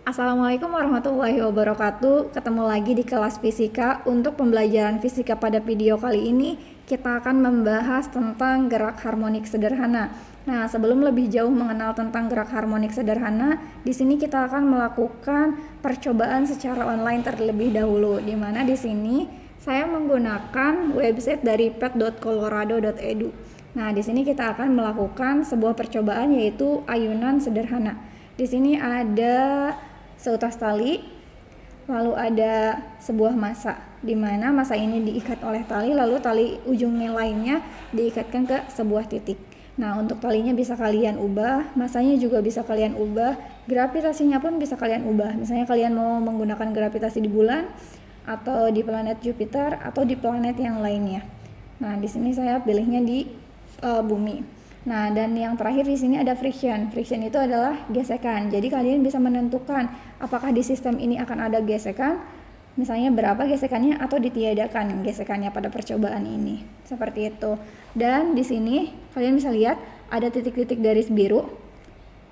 Assalamualaikum warahmatullahi wabarakatuh. Ketemu lagi di kelas fisika. Untuk pembelajaran fisika pada video kali ini, kita akan membahas tentang gerak harmonik sederhana. Nah, sebelum lebih jauh mengenal tentang gerak harmonik sederhana, di sini kita akan melakukan percobaan secara online terlebih dahulu. Di mana di sini saya menggunakan website dari pet.colorado.edu. Nah, di sini kita akan melakukan sebuah percobaan yaitu ayunan sederhana. Di sini ada seutas tali, lalu ada sebuah massa, di mana massa ini diikat oleh tali, lalu tali ujungnya lainnya diikatkan ke sebuah titik. Nah, untuk talinya bisa kalian ubah, massanya juga bisa kalian ubah, gravitasinya pun bisa kalian ubah. Misalnya kalian mau menggunakan gravitasi di bulan, atau di planet Jupiter, atau di planet yang lainnya. Nah, di sini saya pilihnya di bumi. Nah, dan yang terakhir di sini ada friction. Friction itu adalah gesekan. Jadi kalian bisa menentukan apakah di sistem ini akan ada gesekan, misalnya berapa gesekannya atau ditiadakan gesekannya pada percobaan ini. Seperti itu. Dan di sini kalian bisa lihat ada titik-titik garis biru.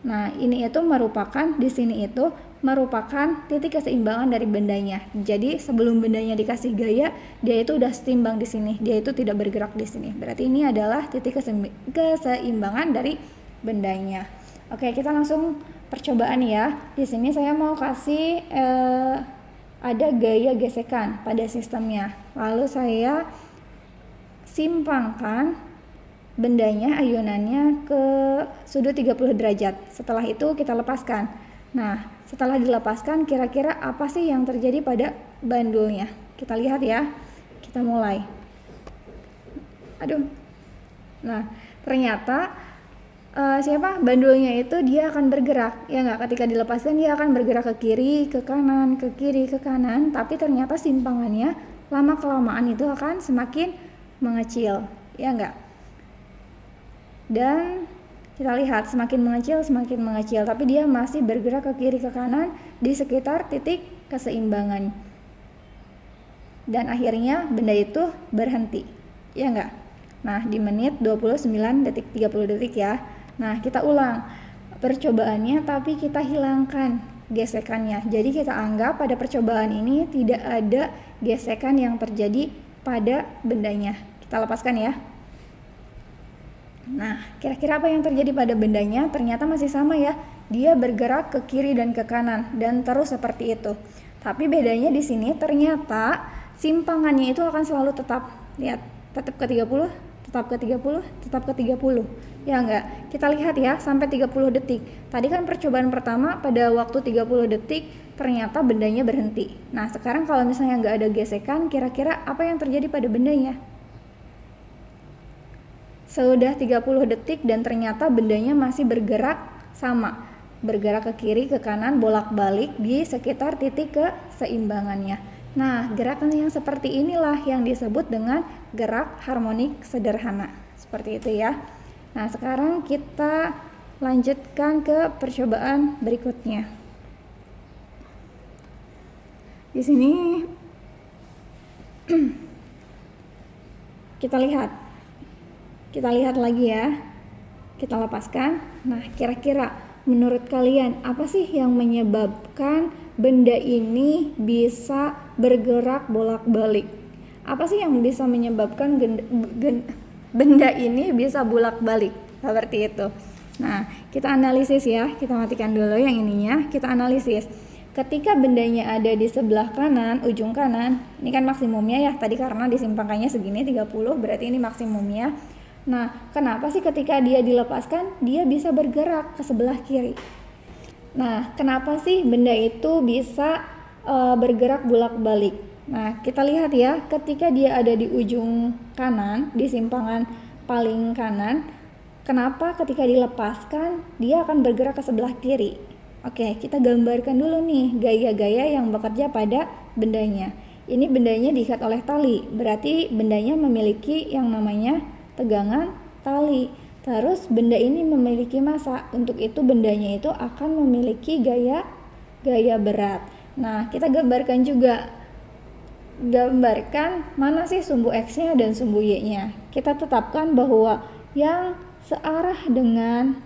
Nah, ini itu merupakan di sini itu merupakan titik keseimbangan dari bendanya. Jadi sebelum bendanya dikasih gaya, dia itu udah setimbang di sini. Dia itu tidak bergerak di sini. Berarti ini adalah titik keseimbangan dari bendanya. Oke, kita langsung percobaan ya. Di sini saya mau kasih ada gaya gesekan pada sistemnya. Lalu saya simpangkan bendanya, ayunannya ke sudut 30 derajat. Setelah itu kita lepaskan. Nah, setelah dilepaskan kira-kira apa sih yang terjadi pada bandulnya? Kita lihat ya. Kita mulai. Aduh. Nah, ternyata bandulnya itu dia akan bergerak. Ya nggak? Ketika dilepaskan dia akan bergerak ke kiri, ke kanan, ke kiri, ke kanan. Tapi ternyata simpangannya lama-kelamaan itu akan semakin mengecil. Ya nggak? Dan kita lihat semakin mengecil, tapi dia masih bergerak ke kiri ke kanan di sekitar titik keseimbangan. Dan akhirnya benda itu berhenti. Ya enggak? Nah, di menit 29 detik 30 detik ya. Nah, kita ulang percobaannya tapi kita hilangkan gesekannya. Jadi kita anggap pada percobaan ini tidak ada gesekan yang terjadi pada bendanya. Kita lepaskan ya. Nah, kira-kira apa yang terjadi pada bendanya? Ternyata masih sama ya. Dia bergerak ke kiri dan ke kanan dan terus seperti itu. Tapi bedanya di sini ternyata simpangannya itu akan selalu tetap. Lihat, tetap ke 30, tetap ke 30, tetap ke 30. Ya enggak? Kita lihat ya sampai 30 detik. Tadi kan percobaan pertama pada waktu 30 detik ternyata bendanya berhenti. Nah, sekarang kalau misalnya enggak ada gesekan, kira-kira apa yang terjadi pada bendanya? Sudah 30 detik dan ternyata bendanya masih bergerak sama, bergerak ke kiri ke kanan bolak-balik di sekitar titik keseimbangannya. Nah, gerakan yang seperti inilah yang disebut dengan gerak harmonik sederhana. Seperti itu ya. Nah, sekarang kita lanjutkan ke percobaan berikutnya. Di sini kita lihat lagi ya. Kita lepaskan. Nah, kira-kira menurut kalian apa sih yang menyebabkan benda ini bisa bergerak bolak-balik? Apa sih yang bisa menyebabkan benda ini bisa bolak-balik? Seperti itu. Nah, kita analisis ya. Kita matikan dulu yang ininya. Kita analisis. Ketika bendanya ada di sebelah kanan, ujung kanan, ini kan maksimumnya ya. Tadi karena disimpangkannya segini 30, berarti ini maksimumnya. Nah, kenapa sih ketika dia dilepaskan, dia bisa bergerak ke sebelah kiri? Nah, kenapa sih benda itu bisa bergerak bolak-balik? Nah, kita lihat ya, ketika dia ada di ujung kanan, di simpangan paling kanan, kenapa ketika dilepaskan, dia akan bergerak ke sebelah kiri? Oke, kita gambarkan dulu nih gaya-gaya yang bekerja pada bendanya. Ini bendanya diikat oleh tali, berarti bendanya memiliki yang namanya tegangan tali. Terus benda ini memiliki massa. Untuk itu bendanya itu akan memiliki gaya berat. Nah, kita gambarkan juga. Gambarkan mana sih sumbu X-nya dan sumbu Y-nya. Kita tetapkan bahwa yang searah dengan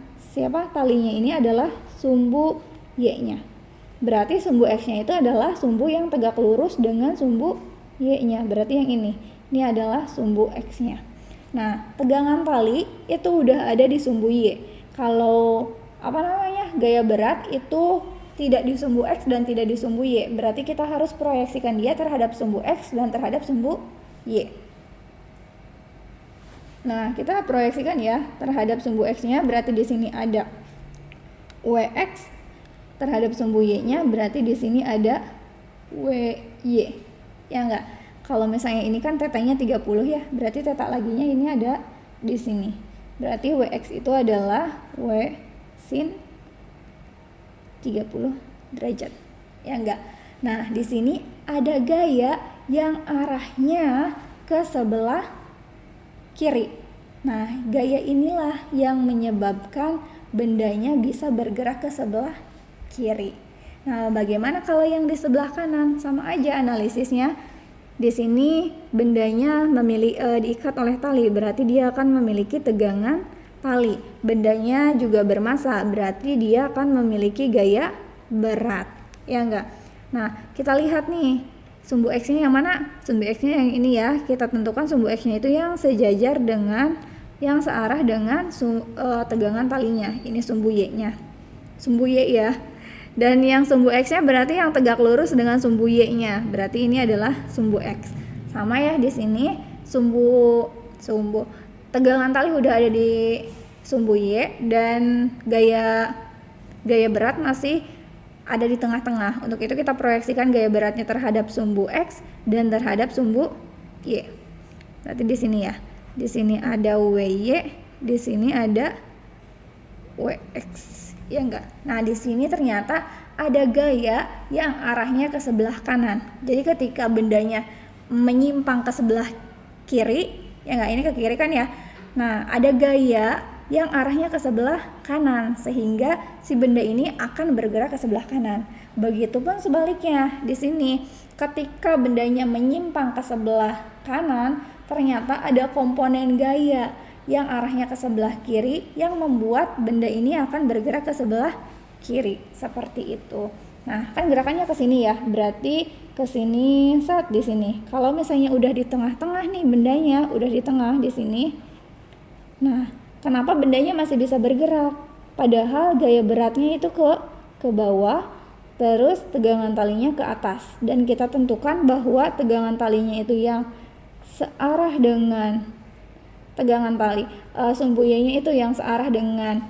talinya ini adalah sumbu Y-nya. Berarti sumbu X-nya itu adalah sumbu yang tegak lurus dengan sumbu Y-nya. Berarti yang ini adalah sumbu X-nya. Nah, tegangan tali itu udah ada di sumbu Y. Kalau gaya berat itu tidak di sumbu X dan tidak di sumbu Y. Berarti kita harus proyeksikan dia terhadap sumbu X dan terhadap sumbu Y. Nah, kita proyeksikan ya terhadap sumbu X-nya, berarti di sini ada WX. Terhadap sumbu Y-nya berarti di sini ada WY. Ya enggak? Kalau misalnya ini kan tetanya 30 ya, berarti teta laginya ini ada di sini. Berarti WX itu adalah W sin 30 derajat. Ya enggak? Nah, di sini ada gaya yang arahnya ke sebelah kiri. Nah, gaya inilah yang menyebabkan bendanya bisa bergerak ke sebelah kiri. Nah, bagaimana kalau yang di sebelah kanan? Sama aja analisisnya. Di sini bendanya diikat oleh tali, berarti dia akan memiliki tegangan tali. Bendanya juga bermassa, berarti dia akan memiliki gaya berat. Ya enggak? Nah, kita lihat nih, sumbu X-nya yang mana? Sumbu X-nya yang ini ya. Kita tentukan sumbu X-nya itu yang sejajar dengan, yang searah dengan tegangan talinya. Ini sumbu Y-nya. Sumbu Y ya. Dan yang sumbu X-nya berarti yang tegak lurus dengan sumbu Y-nya. Berarti ini adalah sumbu X. Sama ya di sini sumbu tegangan tali udah ada di sumbu Y dan gaya berat masih ada di tengah-tengah. Untuk itu kita proyeksikan gaya beratnya terhadap sumbu X dan terhadap sumbu Y. Berarti di sini ya. Di sini ada WY, di sini ada WX. Ya enggak? Nah, di sini ternyata ada gaya yang arahnya ke sebelah kanan. Jadi ketika bendanya menyimpang ke sebelah kiri, ya enggak? Ini ke kiri kan ya. Nah, ada gaya yang arahnya ke sebelah kanan sehingga si benda ini akan bergerak ke sebelah kanan. Begitupun sebaliknya. Di sini ketika bendanya menyimpang ke sebelah kanan, ternyata ada komponen gaya yang arahnya ke sebelah kiri yang membuat benda ini akan bergerak ke sebelah kiri seperti itu. Nah, kan gerakannya ke sini ya, berarti ke sini saat di sini. Kalau misalnya udah di tengah-tengah nih bendanya, udah di tengah di sini. Nah, kenapa bendanya masih bisa bergerak? Padahal gaya beratnya itu ke bawah, terus tegangan talinya ke atas. Dan kita tentukan bahwa tegangan talinya itu yang searah dengan tegangan tali, sumbu Y-nya itu yang searah dengan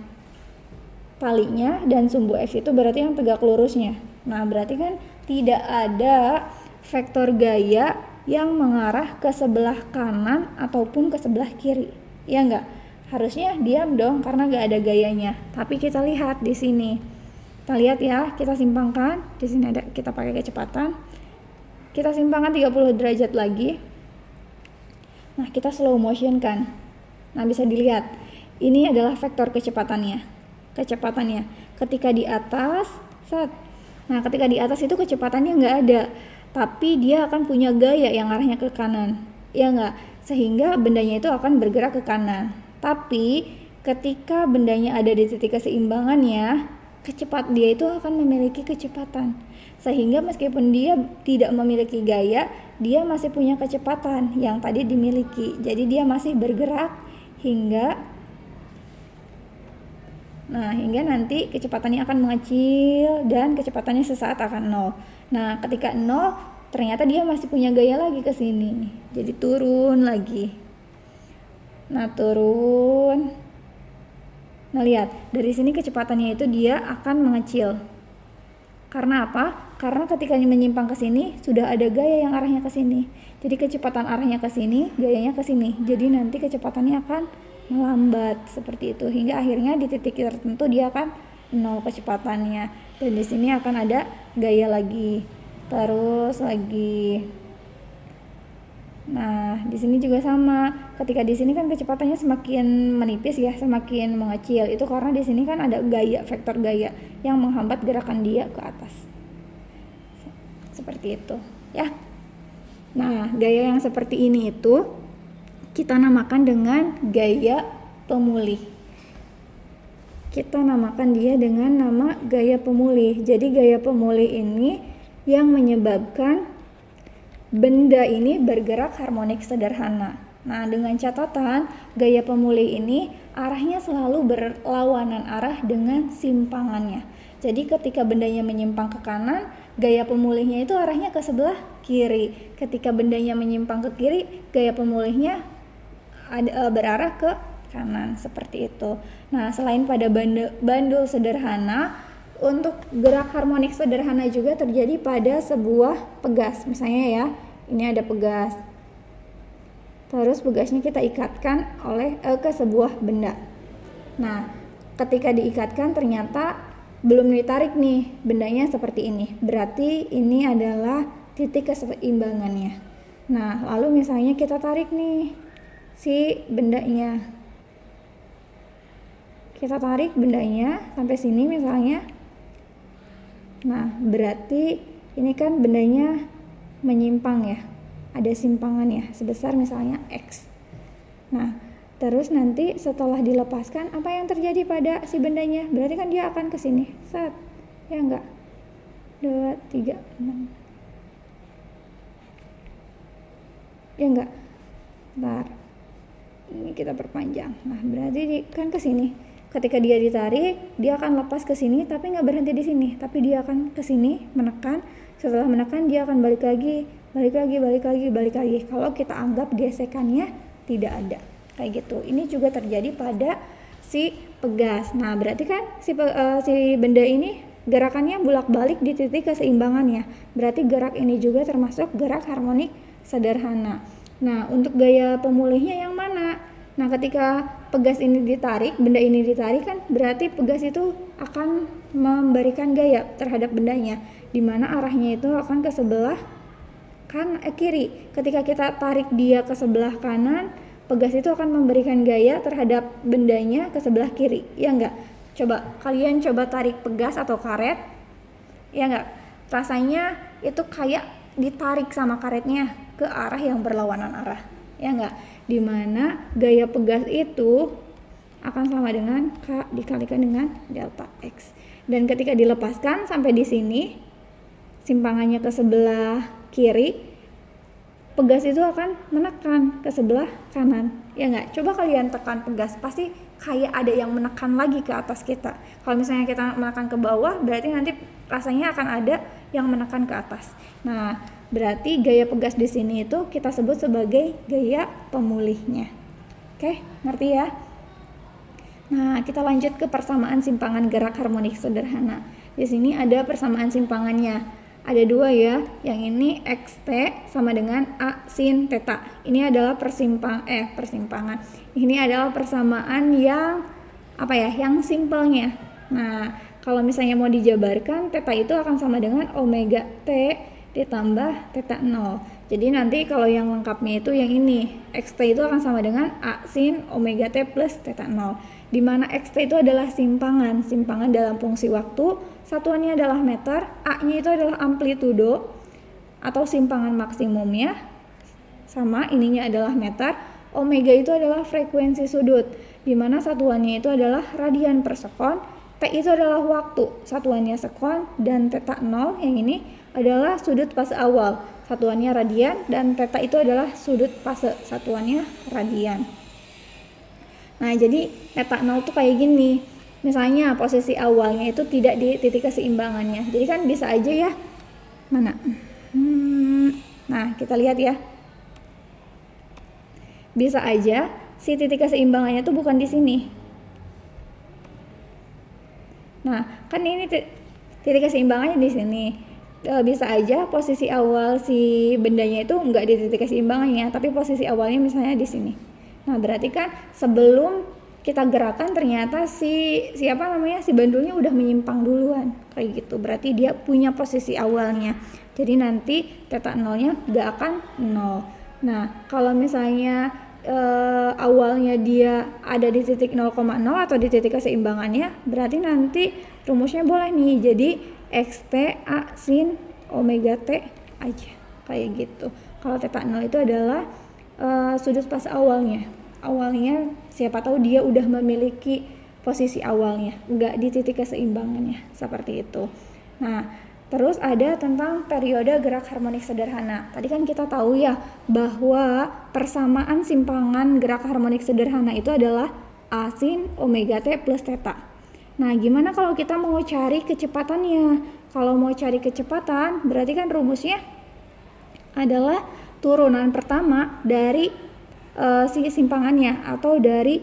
talinya dan sumbu X itu berarti yang tegak lurusnya. Nah, berarti kan tidak ada vektor gaya yang mengarah ke sebelah kanan ataupun ke sebelah kiri. Ya enggak? Harusnya diam dong karena enggak ada gayanya. Tapi kita lihat di sini. Kita lihat ya, kita simpangkan. Di sini ada, kita pakai kecepatan. Kita simpangkan 30 derajat lagi. Nah, kita slow motion kan. Nah, bisa dilihat. Ini adalah vektor kecepatannya. Ketika di atas, nah ketika di atas itu kecepatannya nggak ada. Tapi dia akan punya gaya yang arahnya ke kanan. Ya nggak? Sehingga bendanya itu akan bergerak ke kanan. Tapi ketika bendanya ada di titik keseimbangannya, dia itu akan memiliki kecepatan. Sehingga meskipun dia tidak memiliki gaya, dia masih punya kecepatan yang tadi dimiliki. Jadi dia masih bergerak hingga nanti kecepatannya akan mengecil dan kecepatannya sesaat akan 0. Nah, ketika 0 ternyata dia masih punya gaya lagi ke sini. Jadi turun lagi. Nah, turun. Nah, lihat, dari sini kecepatannya itu dia akan mengecil. Karena apa? Karena ketika menyimpang ke sini sudah ada gaya yang arahnya ke sini. Jadi kecepatan arahnya ke sini, gayanya ke sini. Jadi nanti kecepatannya akan melambat seperti itu hingga akhirnya di titik tertentu dia akan 0 kecepatannya. Dan di sini akan ada gaya lagi. Terus lagi. Nah, di sini juga sama. Ketika di sini kan kecepatannya semakin menipis ya, semakin mengecil. Itu karena di sini kan ada gaya, vektor gaya yang menghambat gerakan dia ke atas. Seperti itu, ya. Nah, gaya yang seperti ini itu kita namakan dengan gaya pemulih. kita namakan dia dengan nama gaya pemulih. Jadi gaya pemulih ini yang menyebabkan benda ini bergerak harmonik sederhana. Nah, dengan catatan gaya pemulih ini arahnya selalu berlawanan arah dengan simpangannya. Jadi ketika bendanya menyimpang ke kanan, gaya pemulihnya itu arahnya ke sebelah kiri. Ketika bendanya menyimpang ke kiri, gaya pemulihnya berarah ke kanan, seperti itu. Nah, selain pada bandul sederhana, untuk gerak harmonik sederhana juga terjadi pada sebuah pegas. Misalnya ya, ini ada pegas. Terus pegasnya kita ikatkan ke sebuah benda. Nah, ketika diikatkan ternyata belum ditarik nih, bendanya seperti ini. Berarti ini adalah titik keseimbangannya. Nah, lalu misalnya kita tarik nih si bendanya. Kita tarik bendanya sampai sini misalnya. Nah, berarti ini kan bendanya menyimpang ya. Ada simpangan ya, sebesar misalnya X. Nah, terus nanti setelah dilepaskan, apa yang terjadi pada si bendanya? Berarti kan dia akan ke sini. Set. Ya enggak? 2, 3, 6. Ya enggak? Bentar. Ini kita perpanjang. Nah, berarti kan ke sini. Ketika dia ditarik, dia akan lepas ke sini, tapi nggak berhenti di sini, tapi dia akan ke sini menekan. Setelah menekan, dia akan balik lagi. Kalau kita anggap gesekannya tidak ada, kayak gitu. Ini juga terjadi pada si pegas. Nah, berarti kan si benda ini gerakannya bolak-balik di titik keseimbangannya. Berarti gerak ini juga termasuk gerak harmonik sederhana. Nah, untuk gaya pemulihnya yang mana? Nah, ketika pegas ini ditarik, benda ini ditarik kan berarti pegas itu akan memberikan gaya terhadap bendanya, di mana arahnya itu akan ke sebelah kiri. Ketika kita tarik dia ke sebelah kanan, pegas itu akan memberikan gaya terhadap bendanya ke sebelah kiri. Ya enggak? Coba kalian tarik pegas atau karet. Ya enggak? Rasanya itu kayak ditarik sama karetnya ke arah yang berlawanan arah. Ya enggak? Dimana gaya pegas itu akan sama dengan K dikalikan dengan delta X. Dan ketika dilepaskan sampai di sini, simpangannya ke sebelah kiri, pegas itu akan menekan ke sebelah kanan. Ya enggak? Coba kalian tekan pegas, pasti kayak ada yang menekan lagi ke atas kita. Kalau misalnya kita menekan ke bawah, berarti nanti rasanya akan ada yang menekan ke atas. Nah, berarti gaya pegas di sini itu kita sebut sebagai gaya pemulihnya. Oke, ngerti ya? Nah, kita lanjut ke persamaan simpangan gerak harmonik sederhana. Di sini ada persamaan simpangannya. Ada dua ya. Yang ini xt sama dengan a sin theta. Ini adalah persimpangan. Ini adalah persamaan yang yang simpelnya. Nah, kalau misalnya mau dijabarkan, theta itu akan sama dengan omega t ditambah theta 0. Jadi nanti kalau yang lengkapnya itu yang ini, xt itu akan sama dengan a sin omega t plus theta 0. Di mana xt itu adalah simpangan dalam fungsi waktu, satuannya adalah meter, a-nya itu adalah amplitudo atau simpangan maksimumnya, sama ininya adalah meter, omega itu adalah frekuensi sudut, di mana satuannya itu adalah radian per sekon, t itu adalah waktu, satuannya sekon, dan theta 0 yang ini adalah sudut fase awal, satuannya radian, dan theta itu adalah sudut fase, satuannya radian. Nah, jadi theta 0 tuh kayak gini. Misalnya posisi awalnya itu tidak di titik keseimbangannya. Jadi kan bisa aja ya. Mana? Nah, kita lihat ya. Bisa aja si titik keseimbangannya tuh bukan di sini. Nah, kan ini titik keseimbangannya di sini. Bisa aja posisi awal si bendanya itu enggak di titik keseimbangannya, tapi posisi awalnya misalnya di sini. Nah, berarti kan sebelum kita gerakan ternyata si bandulnya udah menyimpang duluan, kayak gitu. Berarti dia punya posisi awalnya. Jadi nanti theta 0-nya enggak akan 0. Nah, kalau misalnya awalnya dia ada di titik 0,0 atau di titik keseimbangannya, berarti nanti rumusnya boleh nih jadi xt a sin omega t aja, kayak gitu. Kalau theta 0 itu adalah sudut fase awalnya siapa tahu dia udah memiliki posisi awalnya, nggak di titik keseimbangannya, seperti itu. Nah, terus ada tentang periode gerak harmonik sederhana. Tadi kan kita tahu ya bahwa persamaan simpangan gerak harmonik sederhana itu adalah A sin omega T plus theta. Nah, gimana kalau kita mau cari kecepatannya? Kalau mau cari kecepatan, berarti kan rumusnya adalah turunan pertama dari si simpangannya atau dari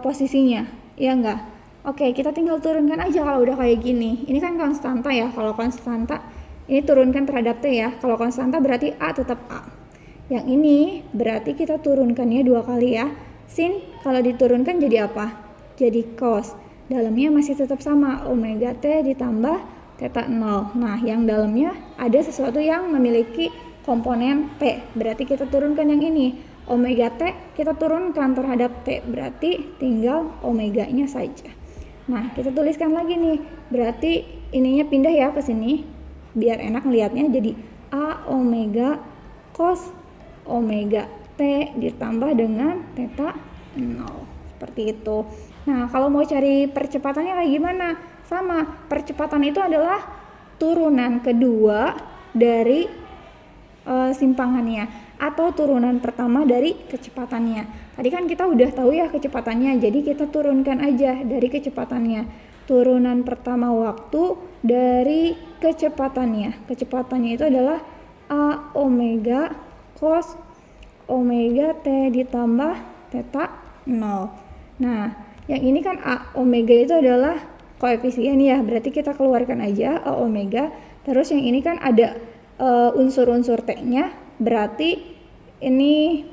posisinya, ya enggak? Oke, kita tinggal turunkan aja kalau udah kayak gini. Ini kan konstanta ya, kalau konstanta ini turunkan terhadap T ya. Kalau konstanta berarti A tetap A. Yang ini berarti kita turunkannya 2 kali ya. Sin kalau diturunkan jadi apa? Jadi cos. Dalamnya masih tetap sama, omega T ditambah theta 0. Nah, yang dalamnya ada sesuatu yang memiliki komponen T. Berarti kita turunkan yang ini. Omega T kita turunkan terhadap T, berarti tinggal omeganya saja. Nah, kita tuliskan lagi nih. Berarti ininya pindah ya ke sini biar enak lihatnya, jadi A omega cos omega T ditambah dengan theta 0. Seperti itu. Nah, kalau mau cari percepatannya kayak gimana? Sama, percepatan itu adalah turunan kedua dari simpangannya atau turunan pertama dari kecepatannya. Tadi kan kita udah tahu ya kecepatannya, jadi kita turunkan aja dari kecepatannya. Turunan pertama waktu dari kecepatannya. Kecepatannya itu adalah A omega cos omega T ditambah theta 0. Nah, yang ini kan A omega itu adalah koefisien ya, berarti kita keluarkan aja A omega. Terus yang ini kan ada unsur-unsur T-nya, berarti ini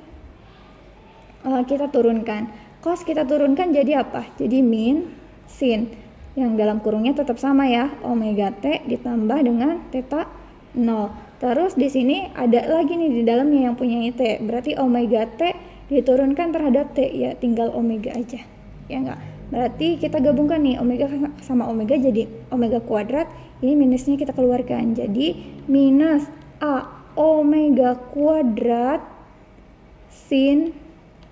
kita turunkan. Cos kita turunkan jadi apa? Jadi min sin. Yang dalam kurungnya tetap sama ya, omega T ditambah dengan theta 0. Terus di sini ada lagi nih di dalamnya yang punya T. Berarti omega T diturunkan terhadap T, ya tinggal omega aja. Ya enggak? Berarti kita gabungkan nih omega sama omega jadi omega kuadrat. Ini minusnya kita keluarkan, jadi minus A omega kuadrat sin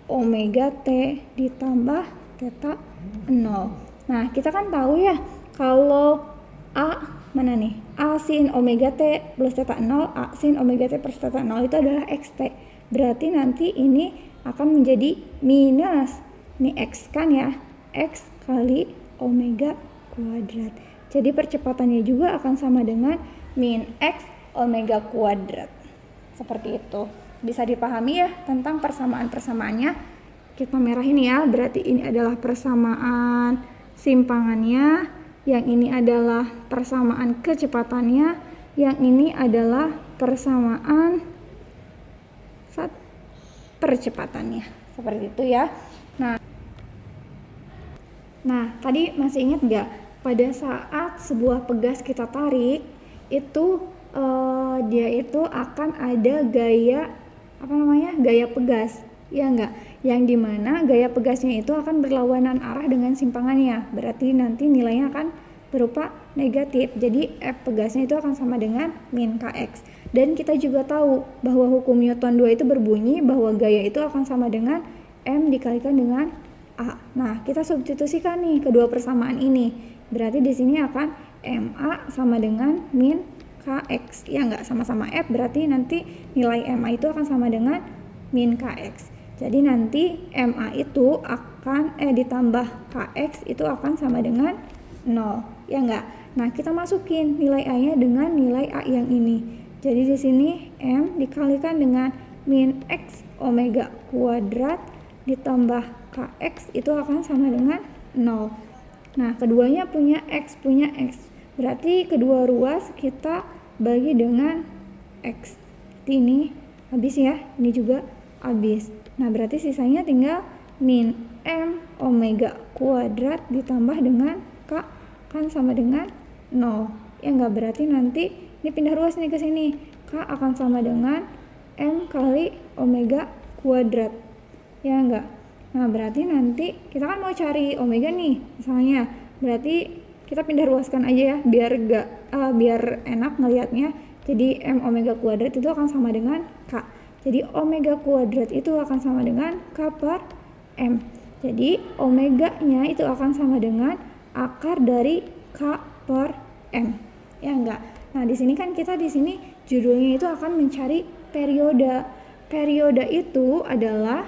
omega T ditambah theta 0. Nah, kita kan tahu ya kalau A mana nih? A sin omega T plus theta 0, A sin omega T plus theta 0 itu adalah XT. Berarti nanti ini akan menjadi minus, ini X kan ya, X kali omega kuadrat. Jadi percepatannya juga akan sama dengan min X omega kuadrat. Seperti itu. Bisa dipahami ya tentang persamaan-persamaannya. Kita merahin ya, berarti ini adalah persamaan simpangannya, yang ini adalah persamaan kecepatannya, yang ini adalah persamaan percepatannya. Seperti itu ya. Nah, tadi masih ingat nggak? Pada saat sebuah pegas kita tarik, itu dia itu akan ada gaya gaya pegas, ya enggak? Yang dimana gaya pegasnya itu akan berlawanan arah dengan simpangannya, berarti nanti nilainya akan berupa negatif. Jadi F pegasnya itu akan sama dengan min Kx. Dan kita juga tahu bahwa hukum Newton 2 itu berbunyi bahwa gaya itu akan sama dengan M dikalikan dengan A. Nah, kita substitusikan nih kedua persamaan ini. Berarti di sini akan MA sama dengan min Kx. Ya enggak, sama-sama F, berarti nanti nilai MA itu akan sama dengan min Kx. Jadi nanti MA itu akan ditambah Kx itu akan sama dengan 0. Ya enggak? Nah, kita masukin nilai A-nya dengan nilai A yang ini. Jadi di sini M dikalikan dengan min X omega kuadrat ditambah Kx itu akan sama dengan 0. Nah, keduanya punya X. Berarti kedua ruas kita bagi dengan X. Ini habis ya, ini juga habis. Nah, berarti sisanya tinggal min M omega kuadrat ditambah dengan K kan sama dengan 0. Ya enggak, berarti nanti ini pindah ruas nih ke sini. K akan sama dengan M kali omega kuadrat. Ya enggak? Nah, berarti nanti kita kan mau cari omega nih, misalnya. Berarti kita pindah ruaskan aja ya, biar enak ngelihatnya. Jadi M omega kuadrat itu akan sama dengan K. Jadi omega kuadrat itu akan sama dengan K per M. Jadi omeganya itu akan sama dengan akar dari K per M. Ya enggak? Nah, di sini kan kita di sini judulnya itu akan mencari periode. Periode itu adalah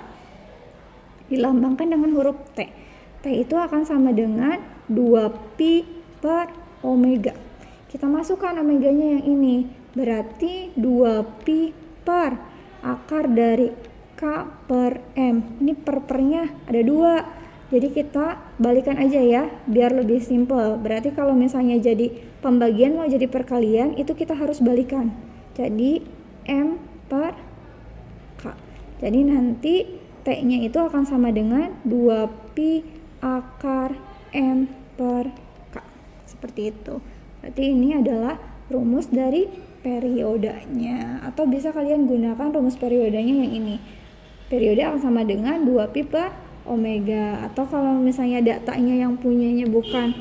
dilambangkan dengan huruf T. T itu akan sama dengan 2pi per omega. Kita masukkan omeganya yang ini. Berarti 2pi per akar dari K per M. Ini pernya ada 2. Jadi kita balikan aja ya, biar lebih simple. Berarti kalau misalnya jadi pembagian mau jadi perkalian, itu kita harus balikan. Jadi M per K. Jadi nanti T-nya itu akan sama dengan 2pi akar M per K. Seperti itu. Berarti ini adalah rumus dari periodenya. Atau bisa kalian gunakan rumus periodenya yang ini. Periode akan sama dengan 2pi per omega. Atau kalau misalnya datanya yang punyanya bukan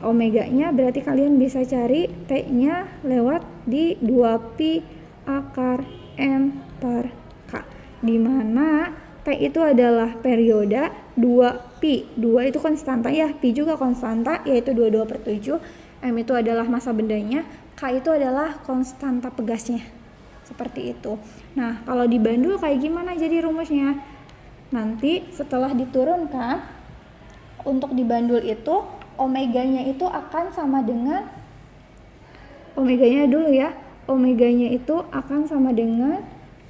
omeganya, berarti kalian bisa cari T-nya lewat di 2pi akar M per K. Dimana T itu adalah periode, 2pi, 2 itu konstanta ya, pi juga konstanta yaitu 22 per 7, M itu adalah massa bendanya, K itu adalah konstanta pegasnya. Seperti itu. Nah, kalau dibandul kayak gimana jadi rumusnya? Nanti setelah diturunkan, untuk dibandul itu omeganya itu akan sama dengan, omeganya dulu ya, omeganya itu akan sama dengan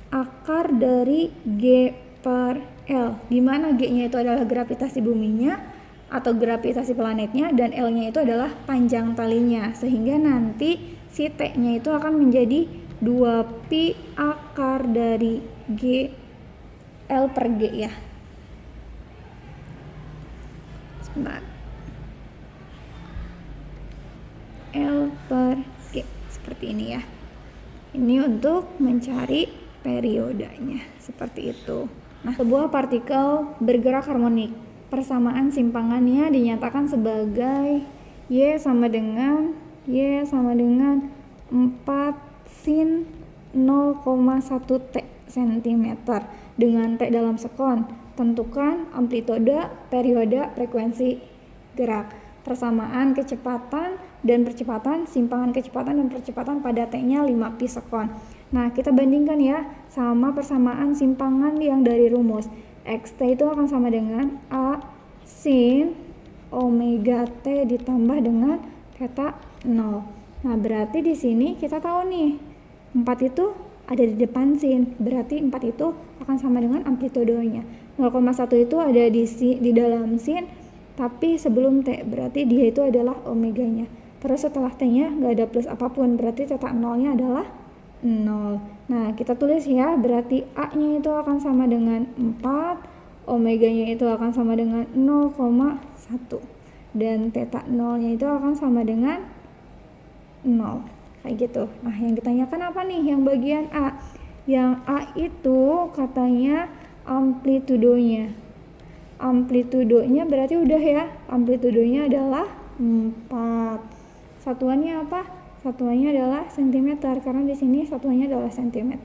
akar dari G per L, dimana G-nya itu adalah gravitasi buminya atau gravitasi planetnya, dan L-nya itu adalah panjang talinya, sehingga nanti si T-nya itu akan menjadi 2pi akar dari G L per G ya. Sebentar. L per G, seperti ini ya. Ini untuk mencari periodenya, seperti itu. Nah, sebuah partikel bergerak harmonik, persamaan simpangannya dinyatakan sebagai Y sama dengan 4 sin 0,1 T cm dengan T dalam sekon. Tentukan amplitude, periode, frekuensi gerak. Persamaan kecepatan dan percepatan, simpangan kecepatan dan percepatan pada T-nya 5pi sekon. Nah, kita bandingkan ya sama persamaan simpangan yang dari rumus. XT itu akan sama dengan A sin omega T ditambah dengan theta 0. Nah, berarti di sini kita tahu nih 4 itu ada di depan sin, berarti 4 itu akan sama dengan amplitudenya. 0,1 itu ada di dalam sin, tapi sebelum T, berarti dia itu adalah omeganya. Terus setelah T-nya nggak ada plus apapun, berarti theta 0-nya adalah 0. Nah, kita tulis ya, berarti A-nya itu akan sama dengan 4, omeganya itu akan sama dengan 0,1. Dan theta 0-nya itu akan sama dengan 0. Kayak gitu. Nah, yang ditanyakan apa nih? Yang bagian A. Yang A itu katanya amplitudenya. Amplitudenya berarti udah ya. Amplitudenya adalah 4. Satuannya apa? Satuannya adalah cm, karena di sini satuannya adalah cm.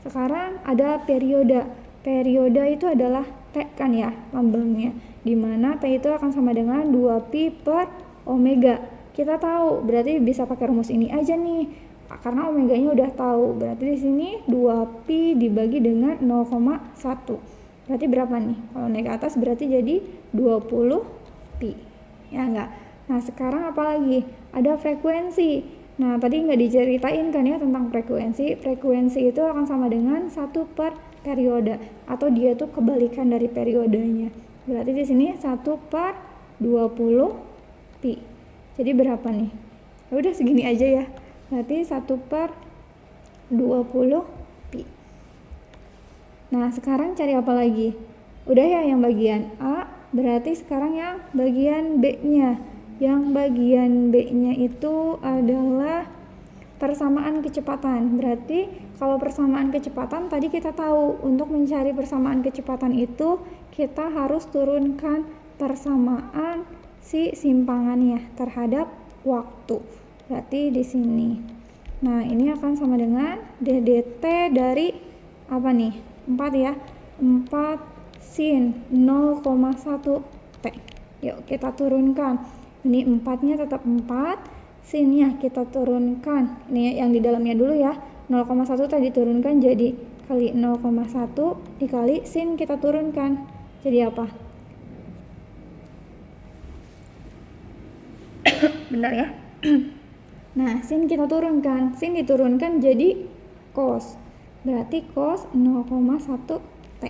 Sekarang ada periode. Periode itu adalah T kan ya, lambangnya. Dimana T itu akan sama dengan 2pi per omega. Kita tahu, berarti bisa pakai rumus ini aja nih. Karena omeganya udah tahu. Berarti di sini 2pi dibagi dengan 0,1. Berarti berapa nih? Kalau naik ke atas berarti jadi 20pi. Ya enggak? Nah, sekarang apa lagi? Ada frekuensi. Nah, tadi nggak diceritain kan ya tentang frekuensi. Frekuensi itu akan sama dengan 1 per periode, atau dia tuh kebalikan dari periodenya. Berarti di sini 1 per 20 pi. Jadi berapa nih? Ya udah segini aja ya. Berarti 1 per 20 pi. Nah, sekarang cari apa lagi? Udah ya yang bagian A, berarti sekarang yang bagian B-nya. Yang bagian B-nya itu adalah persamaan kecepatan. Berarti kalau persamaan kecepatan tadi kita tahu, untuk mencari persamaan kecepatan itu kita harus turunkan persamaan si simpangannya terhadap waktu. Berarti di sini. Nah, ini akan sama dengan DDT dari apa nih? 4 ya. 4 sin 0,1 T. Yuk kita turunkan. Ini 4-nya tetap 4, sinnya kita turunkan. Ini yang di dalamnya dulu ya. 0,1 tadi diturunkan jadi kali 0,1 dikali sin kita turunkan. Jadi apa? Benar ya? Nah, sin kita turunkan. Sin diturunkan jadi cos. Berarti cos 0,1 T.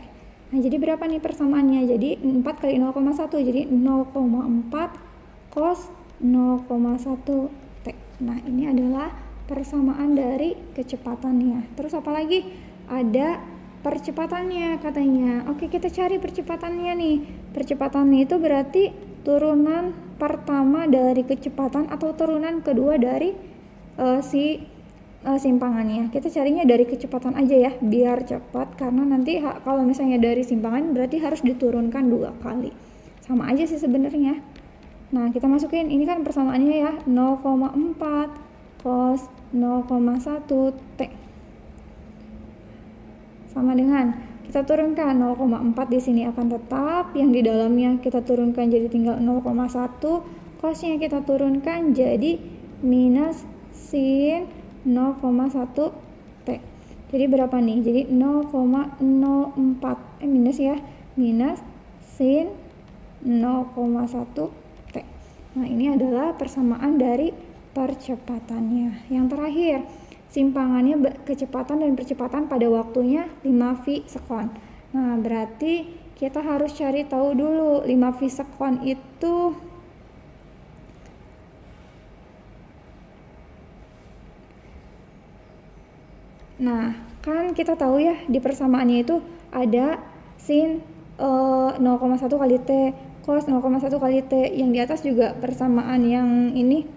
Nah, jadi berapa nih persamaannya? Jadi 4 kali 0,1 jadi 0,4 cos 0,1 T. Nah, ini adalah persamaan dari kecepatannya. Terus apa lagi? Ada percepatannya katanya. Oke, kita cari percepatannya nih. Percepatannya itu berarti turunan pertama dari kecepatan atau turunan kedua dari simpangannya. Kita carinya dari kecepatan aja ya, biar cepat, karena nanti kalau misalnya dari simpangan berarti harus diturunkan 2 kali. Sama aja sih sebenarnya. Nah, kita masukin, ini kan persamaannya ya, 0,4 cos 0,1 T. Sama dengan kita turunkan 0,4 di sini akan tetap, yang di dalamnya kita turunkan jadi tinggal 0,1, cosnya kita turunkan jadi minus sin 0,1 T. Jadi berapa nih? Jadi 0,04 minus ya, minus sin 0,1 T. Nah, ini adalah persamaan dari percepatannya. Yang terakhir, simpangannya kecepatan dan percepatan pada waktunya 5V sekon. Nah, berarti kita harus cari tahu dulu 5V sekon itu nah, kan kita tahu ya di persamaannya itu ada sin 0,1 kali T, cos 0,1 kali T, yang di atas juga persamaan yang ini.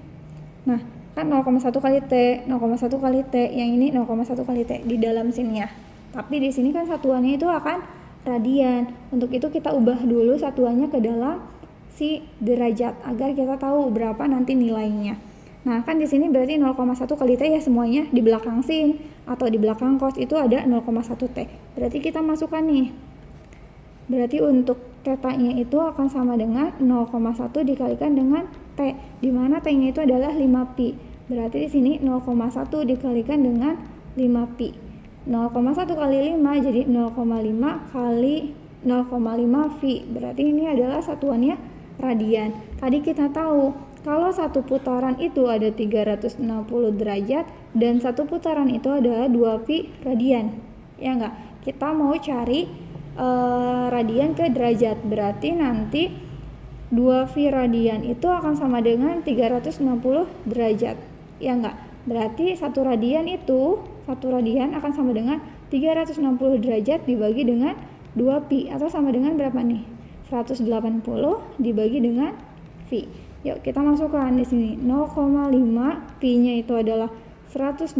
Nah, kan 0,1 kali T, 0,1 kali T, yang ini 0,1 kali T di dalam sinnya. Tapi di sini kan satuannya itu akan radian. Untuk itu kita ubah dulu satuannya ke dalam si derajat agar kita tahu berapa nanti nilainya. Nah, kan di sini berarti 0,1 kali T ya semuanya, di belakang sin atau di belakang cos itu ada 0,1 T. Berarti kita masukkan nih. Berarti untuk tetanya itu akan sama dengan 0,1 dikalikan dengan T, di mana T-nya itu adalah 5pi. Berarti di sini 0,1 dikalikan dengan 5pi. 0,1 kali 5 jadi 0,5 kali 0,5 pi. Berarti ini adalah satuannya radian. Tadi kita tahu kalau satu putaran itu ada 360 derajat dan satu putaran itu adalah 2 pi radian. Ya enggak? Kita mau cari radian ke derajat. Berarti nanti 2 pi radian itu akan sama dengan 360 derajat. Ya enggak? Berarti satu radian akan sama dengan 360 derajat dibagi dengan 2 pi, atau sama dengan berapa nih? 180 dibagi dengan pi. Yuk kita masukkan di sini 0,5, pi-nya itu adalah 180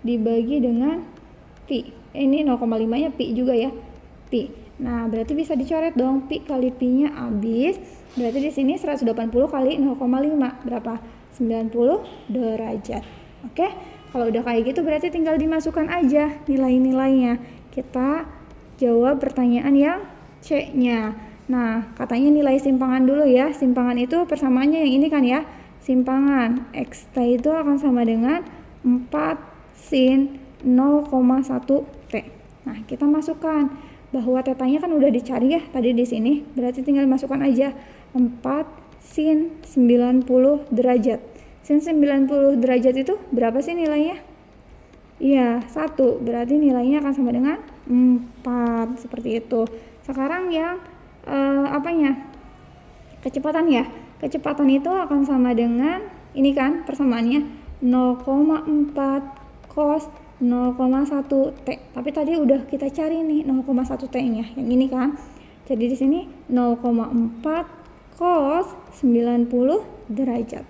dibagi dengan pi. Ini 0,5-nya pi juga ya, pi. Nah, berarti bisa dicoret dong, pi kali pi-nya habis. Berarti di sini 180 kali 0,5 berapa? 90 derajat. Oke? Kalau udah kayak gitu berarti tinggal dimasukkan aja nilai-nilainya. Kita jawab pertanyaan yang C-nya. Nah, katanya nilai simpangan dulu ya. Simpangan itu persamaannya yang ini kan ya. Simpangan XT itu akan sama dengan 4 sin 0,1 T. Nah, kita masukkan bahwa tetanya kan udah dicari ya tadi di sini. Berarti tinggal masukkan aja 4 sin 90 derajat. Sin 90 derajat itu berapa sih nilainya? Iya, 1. Berarti nilainya akan sama dengan 4. Seperti itu. Sekarang yang kecepatan ya. Kecepatan itu akan sama dengan ini kan persamaannya 0,4 cos 0,1 T. Tapi tadi udah kita cari nih 0,1 T-nya. Yang ini kan. Jadi di sini 0,4 cos 90 derajat.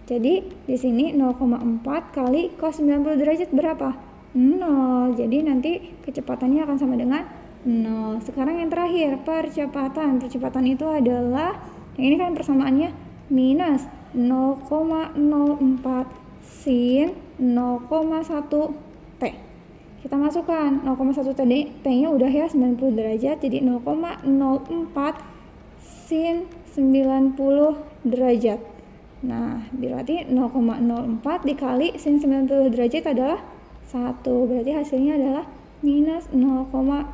Jadi di sini 0,4 kali cos 90 derajat berapa? 0. Jadi nanti kecepatannya akan sama dengan 0. Sekarang yang terakhir, percepatan. Percepatan itu adalah yang ini kan persamaannya minus 0,04 sin 0,1 T. Kita masukkan 0,1 T-nya udah ya 90 derajat, jadi 0,04 sin 90 derajat. Nah, berarti 0,04 dikali sin 90 derajat adalah 1. Berarti hasilnya adalah minus 0,04.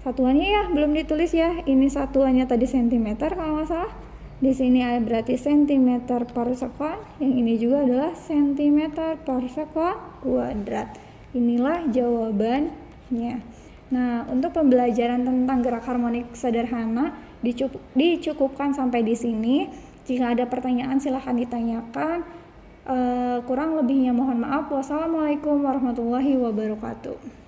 Satuannya ya belum ditulis ya. Ini satuannya tadi cm kalau nggak salah. Di sini ada berarti cm per second. Yang ini juga adalah cm per second kuadrat. Inilah jawabannya. Nah, untuk pembelajaran tentang gerak harmonik sederhana dicukupkan sampai di sini. Jika ada pertanyaan silahkan ditanyakan. Kurang lebihnya mohon maaf. Wassalamualaikum warahmatullahi wabarakatuh.